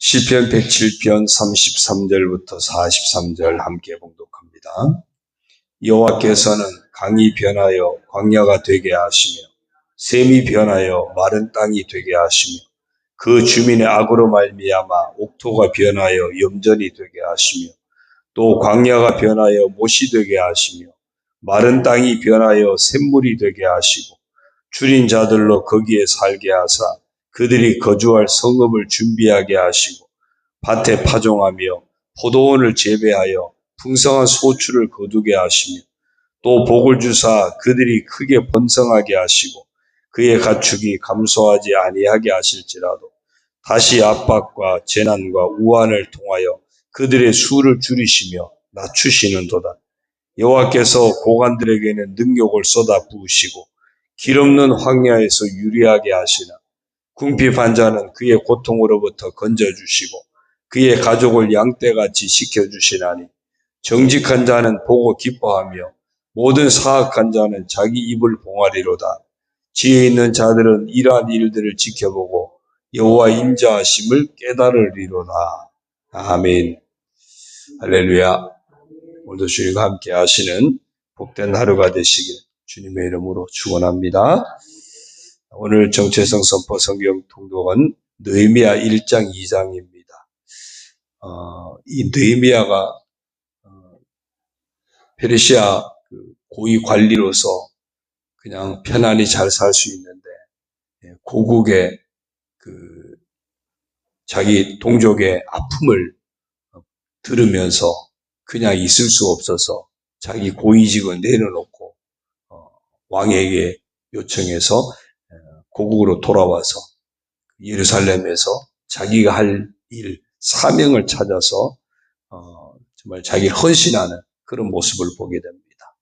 시편 107편 33절부터 43절 함께 봉독합니다. 여호와께서는 강이 변하여 광야가 되게 하시며 샘이 변하여 마른 땅이 되게 하시며 그 주민의 악으로 말미암아 옥토가 변하여 염전이 되게 하시며 또 광야가 변하여 못이 되게 하시며 마른 땅이 변하여 샘물이 되게 하시고 줄인 자들로 거기에 살게 하사 그들이 거주할 성읍을 준비하게 하시고 밭에 파종하며 포도원을 재배하여 풍성한 소출을 거두게 하시며 또 복을 주사 그들이 크게 번성하게 하시고 그의 가축이 감소하지 아니하게 하실지라도 다시 압박과 재난과 우환을 통하여 그들의 수를 줄이시며 낮추시는도다. 여호와께서 고관들에게는 능욕을 쏟아 부으시고 길 없는 황야에서 유리하게 하시나 궁핍한 자는 그의 고통으로부터 건져주시고 그의 가족을 양떼같이 지켜주시나니 정직한 자는 보고 기뻐하며 모든 사악한 자는 자기 입을 봉하리로다. 지혜 있는 자들은 이러한 일들을 지켜보고 여호와 인자하심을 깨달으리로다. 아멘. 할렐루야. 오늘도 주님과 함께 하시는 복된 하루가 되시길 주님의 이름으로 축원합니다. 오늘 정체성 선포 성경 통독은 느헤미야 1장 2장입니다. 이 느헤미야가 페르시아 고위 관리로서 그냥 편안히 잘 살 수 있는데 고국의 자기 동족의 아픔을 들으면서 그냥 있을 수 없어서 자기 고위직을 내려놓고 왕에게 요청해서 고국으로 돌아와서 예루살렘에서 자기가 할 일, 사명을 찾아서 정말 자기를 헌신하는 그런 모습을 보게 됩니다.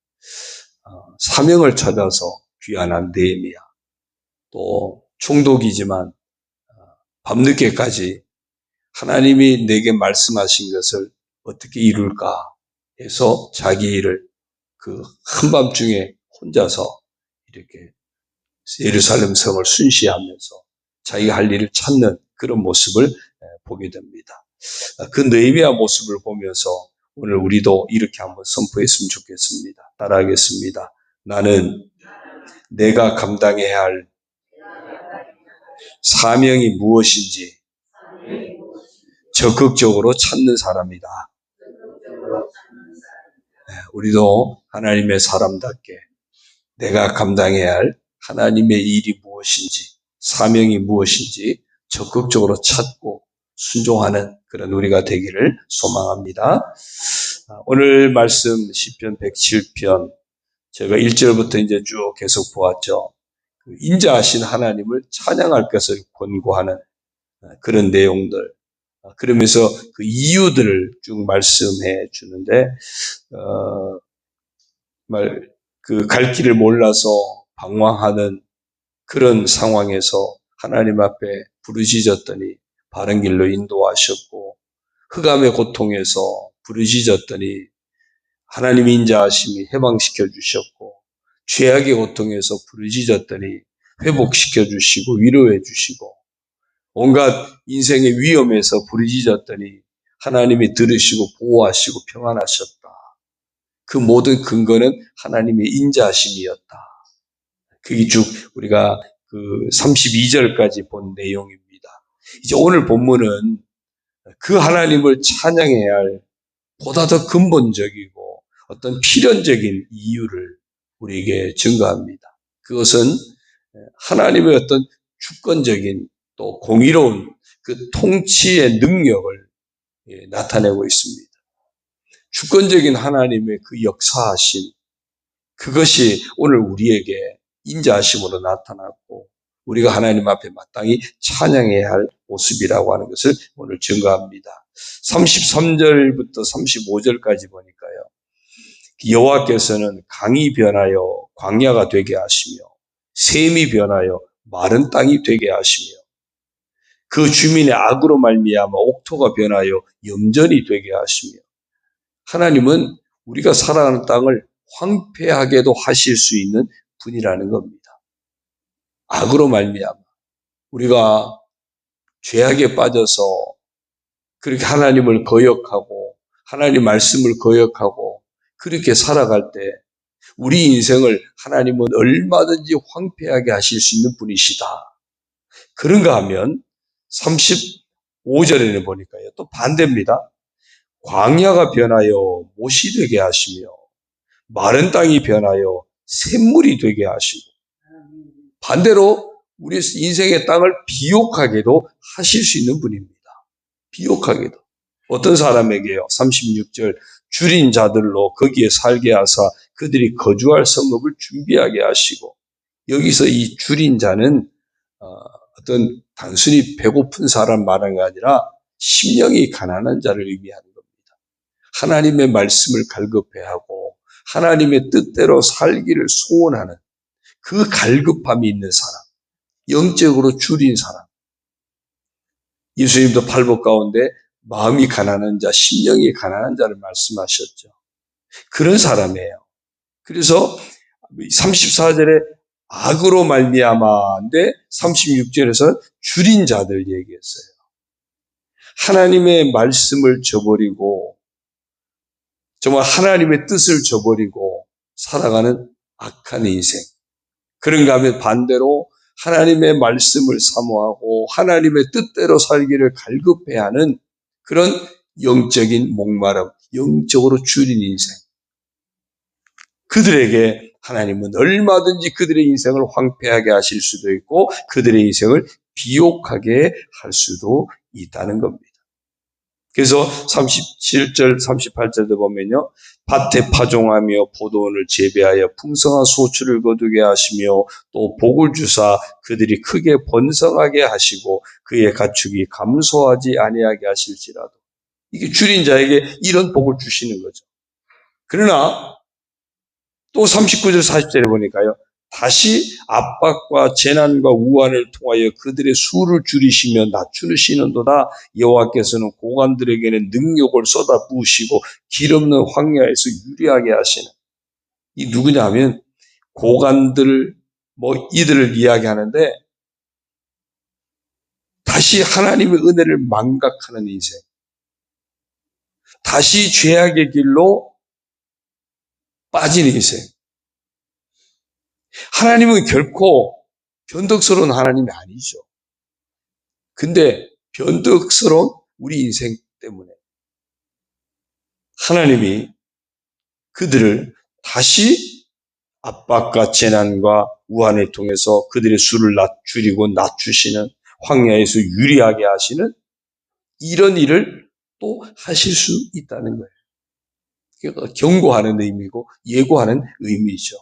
사명을 찾아서 귀환한 느헤미야, 또 총독이지만 밤늦게까지 하나님이 내게 말씀하신 것을 어떻게 이룰까 해서 자기 일을 그 한밤중에 혼자서 이렇게 예루살렘 성을 순시하면서 자기가 할 일을 찾는 그런 모습을 보게 됩니다. 그 느헤미야 모습을 보면서 오늘 우리도 이렇게 한번 선포했으면 좋겠습니다. 따라하겠습니다. 나는 내가 감당해야 할 사명이 무엇인지 적극적으로 찾는 사람이다. 우리도 하나님의 사람답게 내가 감당해야 할 하나님의 일이 무엇인지, 사명이 무엇인지 적극적으로 찾고 순종하는 그런 우리가 되기를 소망합니다. 오늘 말씀 시편 107편 제가 1절부터 이제 쭉 계속 보았죠. 인자하신 하나님을 찬양할 것을 권고하는 그런 내용들, 그러면서 그 이유들을 쭉 말씀해 주는데 그 갈 길을 몰라서 방황하는 그런 상황에서 하나님 앞에 부르짖었더니 바른 길로 인도하셨고, 흑암의 고통에서 부르짖었더니 하나님 인자하심이 해방시켜 주셨고, 죄악의 고통에서 부르짖었더니 회복시켜 주시고 위로해 주시고, 온갖 인생의 위험에서 부르짖었더니 하나님이 들으시고 보호하시고 평안하셨다. 그 모든 근거는 하나님의 인자하심이었다. 그게 쭉 우리가 그 32절까지 본 내용입니다. 이제 오늘 본문은 그 하나님을 찬양해야 할 보다 더 근본적이고 어떤 필연적인 이유를 우리에게 증거합니다. 그것은 하나님의 어떤 주권적인 또 공의로운 그 통치의 능력을 나타내고 있습니다. 주권적인 하나님의 그 역사하심, 그것이 오늘 우리에게 인자하심으로 나타났고 우리가 하나님 앞에 마땅히 찬양해야 할 모습이라고 하는 것을 오늘 증거합니다. 33절부터 35절까지 보니까요, 여호와께서는 강이 변하여 광야가 되게 하시며 샘이 변하여 마른 땅이 되게 하시며 그 주민의 악으로 말미암아 옥토가 변하여 염전이 되게 하시며, 하나님은 우리가 살아가는 땅을 황폐하게도 하실 수 있는 분이라는 겁니다. 악으로 말미암아 우리가 죄악에 빠져서 그렇게 하나님을 거역하고 하나님 말씀을 거역하고 그렇게 살아갈 때 우리 인생을 하나님은 얼마든지 황폐하게 하실 수 있는 분이시다. 그런가 하면 35절에는 보니까요. 또 반대입니다. 광야가 변하여 못이 되게 하시며 마른 땅이 변하여 샘물이 되게 하시고 반대로 우리 인생의 땅을 비옥하게도 하실 수 있는 분입니다. 비옥하게도. 어떤 사람에게요. 36절 줄인 자들로 거기에 살게 하사 그들이 거주할 성읍을 준비하게 하시고 여기서 이 줄인 자는 어떤 단순히 배고픈 사람 말하는 게 아니라 심령이 가난한 자를 의미하는 겁니다. 하나님의 말씀을 갈급해하고 하나님의 뜻대로 살기를 소원하는 그 갈급함이 있는 사람, 영적으로 줄인 사람. 예수님도 팔복 가운데 마음이 가난한 자, 심령이 가난한 자를 말씀하셨죠. 그런 사람이에요. 그래서 34절에 악으로 말미암아인데 36절에서 줄인 자들 얘기했어요. 하나님의 말씀을 저버리고 정말 하나님의 뜻을 저버리고 살아가는 악한 인생. 그런가 하면 반대로 하나님의 말씀을 사모하고 하나님의 뜻대로 살기를 갈급해하는 그런 영적인 목마름, 영적으로 줄인 인생. 그들에게 하나님은 얼마든지 그들의 인생을 황폐하게 하실 수도 있고 그들의 인생을 비옥하게 할 수도 있다는 겁니다. 그래서 37절, 38절도 보면요. 밭에 파종하며 포도원을 재배하여 풍성한 소출을 거두게 하시며 또 복을 주사 그들이 크게 번성하게 하시고 그의 가축이 감소하지 아니하게 하실지라도. 이게 줄인 자에게 이런 복을 주시는 거죠. 그러나 또 39절 40절에 보니까요. 다시 압박과 재난과 우환을 통하여 그들의 수를 줄이시며 낮추시는도다. 여호와께서는 고관들에게는 능욕을 쏟아 부으시고 길 없는 황야에서 유리하게 하시는. 이 누구냐 하면 고관들 이들을 이야기하는데 다시 하나님의 은혜를 망각하는 인생. 다시 죄악의 길로 빠진 인생. 하나님은 결코 변덕스러운 하나님이 아니죠. 근데 변덕스러운 우리 인생 때문에 하나님이 그들을 다시 압박과 재난과 우환을 통해서 그들의 수를 줄이고 낮추시는 황야에서 유리하게 하시는 이런 일을 또 하실 수 있다는 거예요. 그러니까 경고하는 의미고 예고하는 의미죠.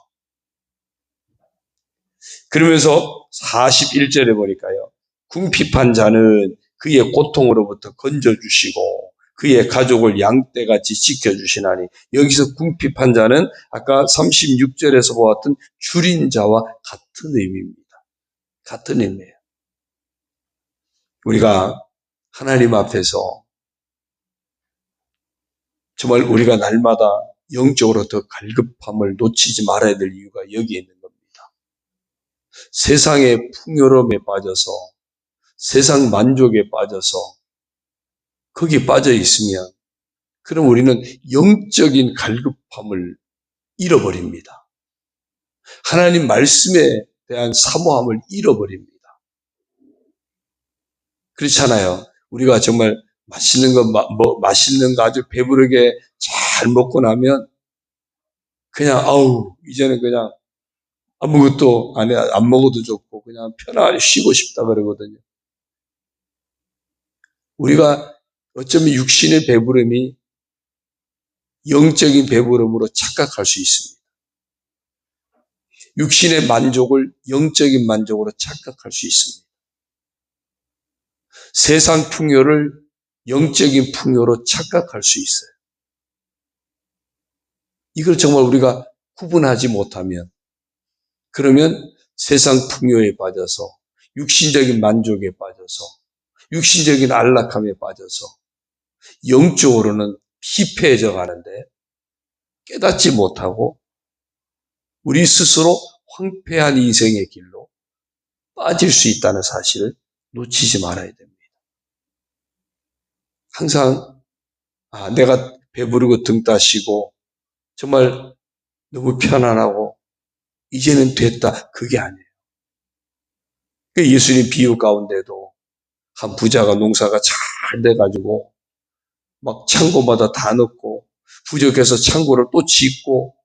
그러면서 41절에 보니까요. 궁핍한 자는 그의 고통으로부터 건져주시고 그의 가족을 양떼같이 지켜주시나니 여기서 궁핍한 자는 아까 36절에서 보았던 줄인 자와 같은 의미입니다. 같은 의미예요. 우리가 하나님 앞에서 정말 우리가 날마다 영적으로 더 갈급함을 놓치지 말아야 될 이유가 여기에 있는 겁니다. 세상의 풍요로움에 빠져서 세상 만족에 빠져서 거기에 빠져 있으면 그럼 우리는 영적인 갈급함을 잃어버립니다. 하나님 말씀에 대한 사모함을 잃어버립니다. 그렇잖아요. 우리가 정말 맛있는 거 아주 배부르게 잘 먹고 나면 그냥 이제는 그냥 아무것도 안 먹어도 좋고 그냥 편안히 쉬고 싶다 그러거든요. 우리가 어쩌면 육신의 배부름이 영적인 배부름으로 착각할 수 있습니다. 육신의 만족을 영적인 만족으로 착각할 수 있습니다. 세상 풍요를 영적인 풍요로 착각할 수 있어요. 이걸 정말 우리가 구분하지 못하면 그러면 세상 풍요에 빠져서 육신적인 만족에 빠져서 육신적인 안락함에 빠져서 영적으로는 피폐해져 가는데 깨닫지 못하고 우리 스스로 황폐한 인생의 길로 빠질 수 있다는 사실을 놓치지 말아야 됩니다. 항상 내가 배부르고 등 따시고 정말 너무 편안하고 이제는 됐다. 그게 아니에요. 예수님 비유 가운데도 한 부자가 농사가 잘 돼가지고 막 창고마다 다 넣고 부족해서 창고를 또 짓고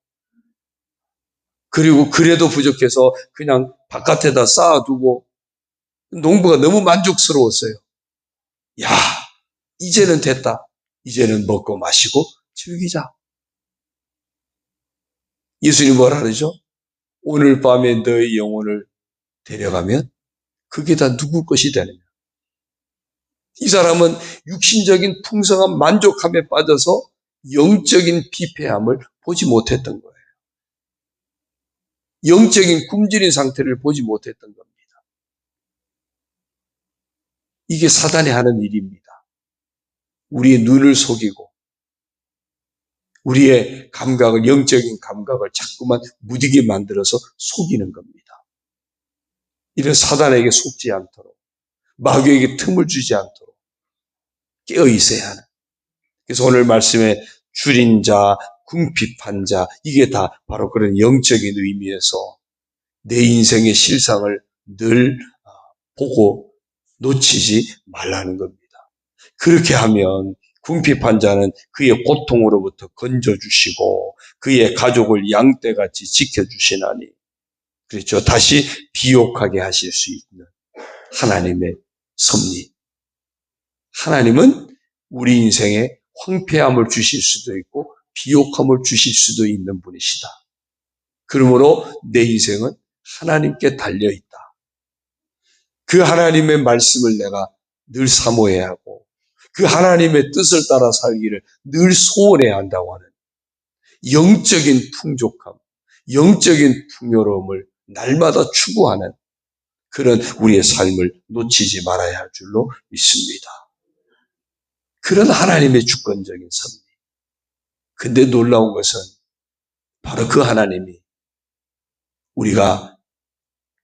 그리고 그래도 부족해서 그냥 바깥에다 쌓아두고 농부가 너무 만족스러웠어요. 야, 이제는 됐다. 이제는 먹고 마시고 즐기자. 예수님 뭐라 그러죠? 오늘 밤에 너의 영혼을 데려가면 그게 다 누구 것이 되느냐. 이 사람은 육신적인 풍성한 만족함에 빠져서 영적인 피폐함을 보지 못했던 거예요. 영적인 굶주린 상태를 보지 못했던 겁니다. 이게 사단이 하는 일입니다. 우리의 눈을 속이고 우리의 감각을, 영적인 감각을 자꾸만 무디게 만들어서 속이는 겁니다. 이런 사단에게 속지 않도록, 마귀에게 틈을 주지 않도록 깨어 있어야 하는. 그래서 오늘 말씀에 줄인 자, 궁핍한 자, 이게 다 바로 그런 영적인 의미에서 내 인생의 실상을 늘 보고 놓치지 말라는 겁니다. 그렇게 하면 궁핍한 자는 그의 고통으로부터 건져주시고 그의 가족을 양떼같이 지켜주시나니, 그렇죠. 다시 비옥하게 하실 수 있는 하나님의 섭리. 하나님은 우리 인생에 황폐함을 주실 수도 있고 비옥함을 주실 수도 있는 분이시다. 그러므로 내 인생은 하나님께 달려있다. 그 하나님의 말씀을 내가 늘 사모해야 하고 그 하나님의 뜻을 따라 살기를 늘 소원해야 한다고 하는 영적인 풍족함, 영적인 풍요로움을 날마다 추구하는 그런 우리의 삶을 놓치지 말아야 할 줄로 믿습니다. 그런 하나님의 주권적인 섭리. 근데 놀라운 것은 바로 그 하나님이 우리가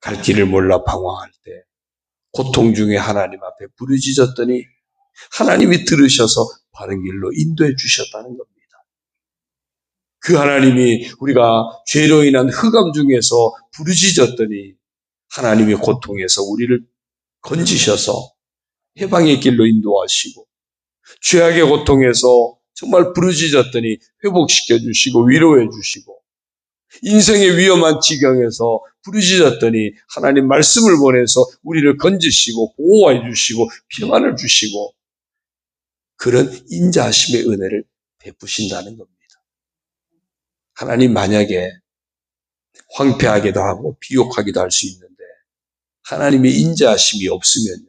갈 길을 몰라 방황할 때 고통 중에 하나님 앞에 부르짖었더니 하나님이 들으셔서 바른 길로 인도해 주셨다는 겁니다. 그 하나님이 우리가 죄로 인한 흑암 중에서 부르짖었더니 하나님의 고통에서 우리를 건지셔서 해방의 길로 인도하시고 죄악의 고통에서 정말 부르짖었더니 회복시켜 주시고 위로해 주시고 인생의 위험한 지경에서 부르짖었더니 하나님 말씀을 보내서 우리를 건지시고 보호해 주시고 평안을 주시고 그런 인자하심의 은혜를 베푸신다는 겁니다. 하나님 만약에 황폐하기도 하고 비옥하기도 할 수 있는데 하나님의 인자하심이 없으면요,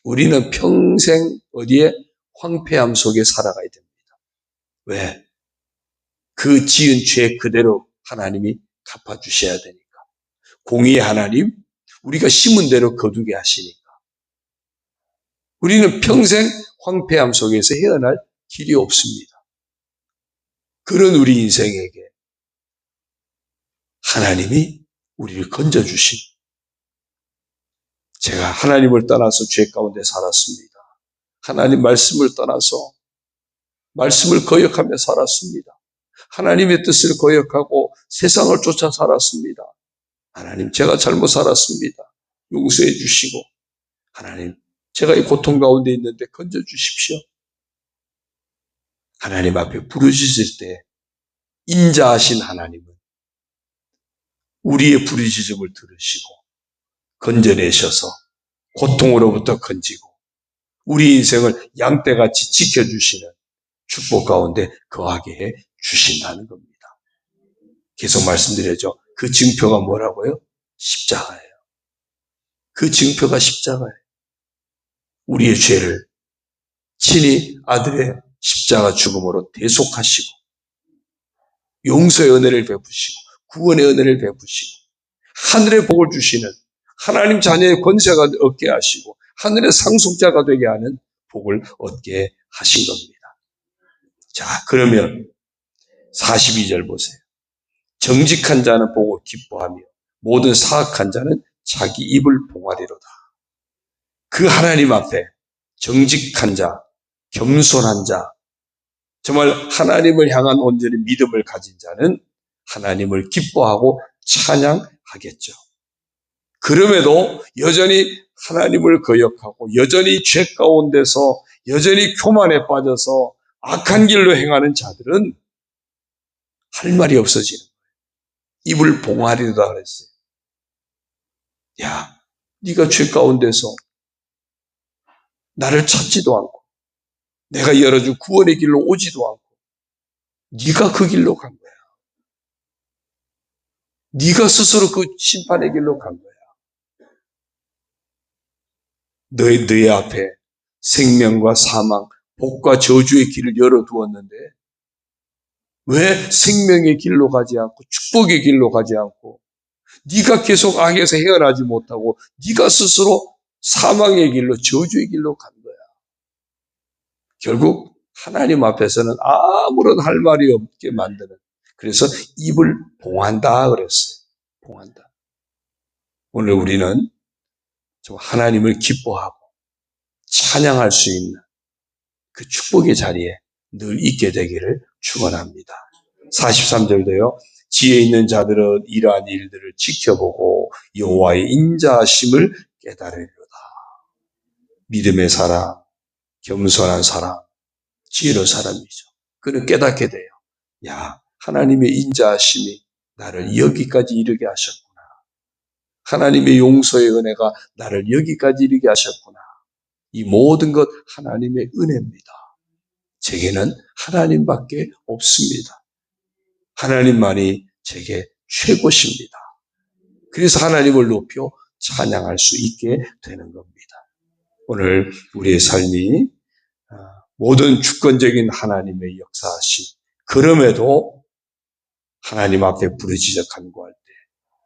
우리는 평생 어디에 황폐함 속에 살아가야 됩니다. 왜? 그 지은 죄 그대로 하나님이 갚아주셔야 되니까. 공의의 하나님, 우리가 심은 대로 거두게 하시니까. 우리는 평생 황폐함 속에서 헤어날 길이 없습니다. 그런 우리 인생에게 하나님이 우리를 건져주신, 제가 하나님을 떠나서 죄 가운데 살았습니다. 하나님 말씀을 떠나서 말씀을 거역하며 살았습니다. 하나님의 뜻을 거역하고 세상을 쫓아 살았습니다. 하나님, 제가 잘못 살았습니다. 용서해 주시고, 하나님, 제가 이 고통 가운데 있는데 건져 주십시오. 하나님 앞에 부르짖을 때 인자하신 하나님은 우리의 부르짖음을 들으시고 건져내셔서 고통으로부터 건지고 우리 인생을 양떼같이 지켜주시는 축복 가운데 거하게 해 주신다는 겁니다. 계속 말씀드려야죠. 그 증표가 뭐라고요? 십자가예요. 그 증표가 십자가예요. 우리의 죄를 친히 아들의 십자가 죽음으로 대속하시고 용서의 은혜를 베푸시고 구원의 은혜를 베푸시고 하늘의 복을 주시는 하나님 자녀의 권세가 얻게 하시고 하늘의 상속자가 되게 하는 복을 얻게 하신 겁니다. 자, 그러면 42절 보세요. 정직한 자는 보고 기뻐하며 모든 사악한 자는 자기 입을 봉하리로다. 그 하나님 앞에 정직한 자, 겸손한 자, 정말 하나님을 향한 온전히 믿음을 가진 자는 하나님을 기뻐하고 찬양하겠죠. 그럼에도 여전히 하나님을 거역하고 여전히 죄 가운데서 여전히 교만에 빠져서 악한 길로 행하는 자들은 할 말이 없어지는 거예요. 입을 봉하리로다 그랬어요. 야, 네가 죄 가운데서 나를 찾지도 않고 내가 열어준 구원의 길로 오지도 않고 네가 그 길로 간 거야. 네가 스스로 그 심판의 길로 간 거야. 너희 앞에 생명과 사망, 복과 저주의 길을 열어두었는데 왜 생명의 길로 가지 않고 축복의 길로 가지 않고 네가 계속 악에서 헤어나지 못하고 네가 스스로 사망의 길로 저주의 길로 간 거야. 결국 하나님 앞에서는 아무런 할 말이 없게 만드는, 그래서 입을 봉한다 그랬어요. 봉한다. 오늘 우리는 좀 하나님을 기뻐하고 찬양할 수 있는 그 축복의 자리에 늘 있게 되기를 축원합니다. 43절도요. 지혜 있는 자들은 이러한 일들을 지켜보고 여호와의 인자하심을 깨달으리로다. 믿음의 사람, 겸손한 사람, 지혜로운 사람이죠. 그는 깨닫게 돼요. 야, 하나님의 인자하심이 나를 여기까지 이르게 하셨구나. 하나님의 용서의 은혜가 나를 여기까지 이르게 하셨구나. 이 모든 것 하나님의 은혜입니다. 제게는 하나님밖에 없습니다. 하나님만이 제게 최고십니다. 그래서 하나님을 높여 찬양할 수 있게 되는 겁니다. 오늘 우리의 삶이 모든 주권적인 하나님의 역사하심, 그럼에도 하나님 앞에 부르짖어 간구할 때,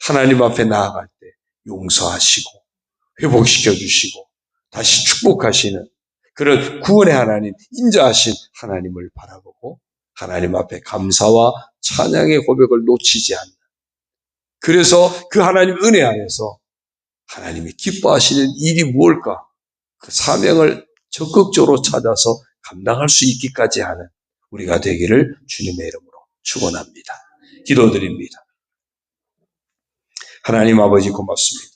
하나님 앞에 나아갈 때 용서하시고 회복시켜 주시고 다시 축복하시는 그런 구원의 하나님, 인자하신 하나님을 바라보고 하나님 앞에 감사와 찬양의 고백을 놓치지 않는, 그래서 그 하나님 은혜 안에서 하나님이 기뻐하시는 일이 무엇일까? 그 사명을 적극적으로 찾아서 감당할 수 있기까지 하는 우리가 되기를 주님의 이름으로 축원합니다. 기도드립니다. 하나님 아버지 고맙습니다.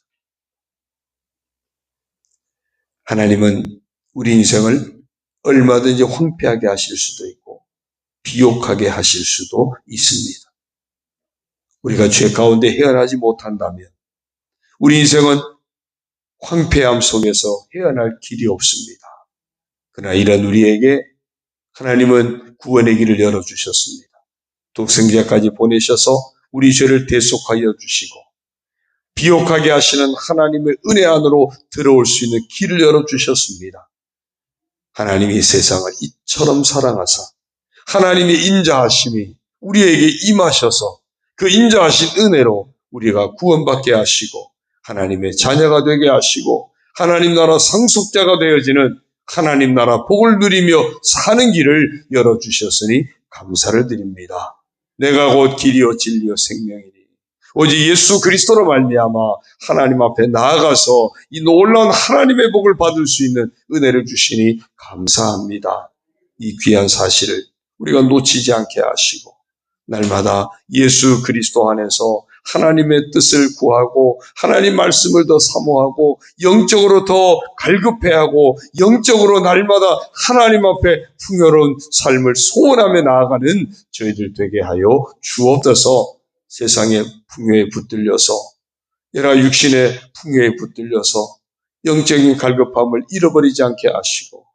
하나님은 우리 인생을 얼마든지 황폐하게 하실 수도 있고 비옥하게 하실 수도 있습니다. 우리가 죄 가운데 헤어나지 못한다면 우리 인생은 황폐함 속에서 헤어날 길이 없습니다. 그러나 이런 우리에게 하나님은 구원의 길을 열어주셨습니다. 독생자까지 보내셔서 우리 죄를 대속하여 주시고 비옥하게 하시는 하나님의 은혜 안으로 들어올 수 있는 길을 열어주셨습니다. 하나님이 세상을 이처럼 사랑하사 하나님의 인자하심이 우리에게 임하셔서 그 인자하신 은혜로 우리가 구원받게 하시고 하나님의 자녀가 되게 하시고 하나님 나라 상속자가 되어지는 하나님 나라 복을 누리며 사는 길을 열어주셨으니 감사를 드립니다. 내가 곧 길이요 진리요 생명이니 오직 예수 그리스도로 말미암아 하나님 앞에 나아가서 이 놀라운 하나님의 복을 받을 수 있는 은혜를 주시니 감사합니다. 이 귀한 사실을 우리가 놓치지 않게 하시고 날마다 예수 그리스도 안에서 하나님의 뜻을 구하고 하나님 말씀을 더 사모하고 영적으로 더 갈급해하고 영적으로 날마다 하나님 앞에 풍요로운 삶을 소원하며 나아가는 저희들 되게 하여 주옵소서. 세상의 풍요에 붙들려서 여러 육신의 풍요에 붙들려서 영적인 갈급함을 잃어버리지 않게 하시고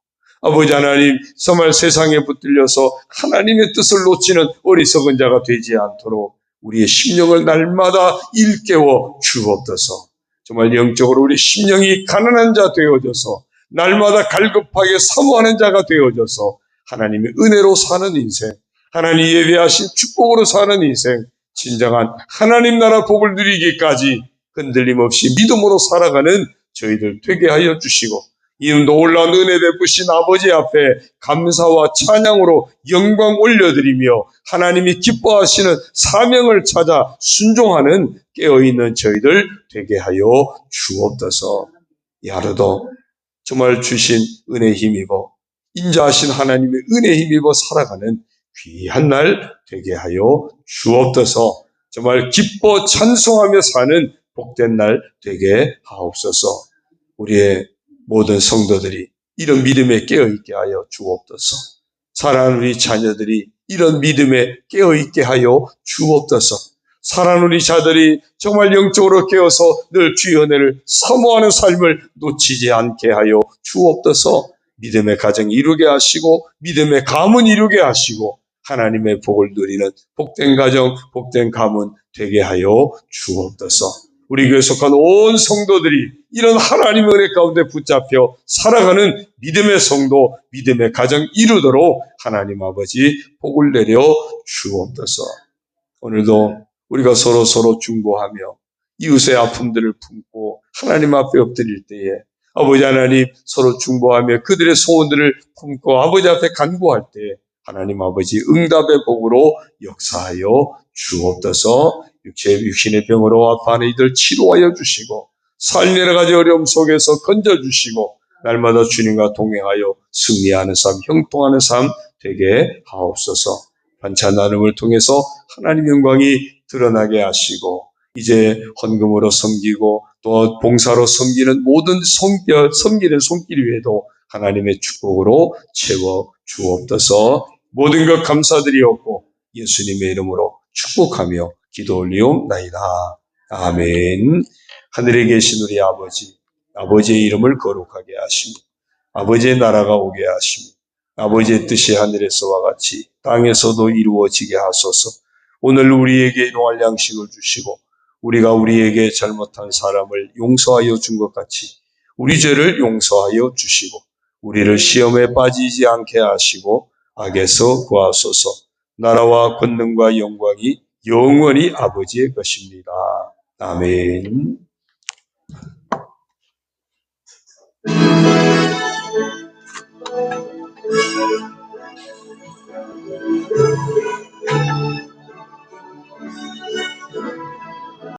아버지 하나님 정말 세상에 붙들려서 하나님의 뜻을 놓치는 어리석은 자가 되지 않도록 우리의 심령을 날마다 일깨워 주옵소서. 정말 영적으로 우리 심령이 가난한 자 되어져서 날마다 갈급하게 사모하는 자가 되어져서 하나님의 은혜로 사는 인생, 하나님 예배하신 축복으로 사는 인생, 진정한 하나님 나라 복을 누리기까지 흔들림 없이 믿음으로 살아가는 저희들 되게 하여 주시고 이 놀라운 은혜 베푸신 아버지 앞에 감사와 찬양으로 영광 올려드리며 하나님이 기뻐하시는 사명을 찾아 순종하는 깨어있는 저희들 되게 하여 주옵소서. 이 하루도 정말 주신 은혜에 힘입어 인자하신 하나님의 은혜에 힘입어 살아가는 귀한 날 되게 하여 주옵소서. 정말 기뻐 찬송하며 사는 복된 날 되게 하옵소서. 우리의 모든 성도들이 이런 믿음에 깨어있게 하여 주옵소서. 사랑하는 우리 자녀들이 이런 믿음에 깨어있게 하여 주옵소서. 사랑하는 우리 자들이 정말 영적으로 깨어서 늘 주의 은혜를 사모하는 삶을 놓치지 않게 하여 주옵소서. 믿음의 가정 이루게 하시고 믿음의 가문 이루게 하시고 하나님의 복을 누리는 복된 가정, 복된 가문 되게 하여 주옵소서. 우리 교회에 속한 온 성도들이 이런 하나님의 은혜 가운데 붙잡혀 살아가는 믿음의 성도, 믿음의 가정 이루도록 하나님 아버지 복을 내려 주옵소서. 오늘도 우리가 서로 중보하며 이웃의 아픔들을 품고 하나님 앞에 엎드릴 때에 아버지 하나님 서로 중보하며 그들의 소원들을 품고 아버지 앞에 간구할 때에 하나님 아버지 응답의 복으로 역사하여 주옵소서. 육신의 병으로 아파하는 이들 치료하여 주시고 삶의 여러 가지 어려움 속에서 건져주시고 날마다 주님과 동행하여 승리하는 삶, 형통하는 삶 되게 하옵소서. 반찬 나눔을 통해서 하나님 영광이 드러나게 하시고 이제 헌금으로 섬기고 또 봉사로 섬기는 모든 섬기는 손길 위에도 하나님의 축복으로 채워 주옵소서. 모든 것 감사드리옵고 예수님의 이름으로 축복하며 기도 올리옵나이다. 아멘. 하늘에 계신 우리 아버지, 아버지의 이름을 거룩하게 하시고 아버지의 나라가 오게 하시고 아버지의 뜻이 하늘에서와 같이 땅에서도 이루어지게 하소서. 오늘 우리에게 일용할 양식을 주시고 우리가 우리에게 잘못한 사람을 용서하여 준 것 같이 우리 죄를 용서하여 주시고 우리를 시험에 빠지지 않게 하시고 악에서 구하소서. 나라와 권능과 영광이 영원히 아버지의 것입니다. 아멘.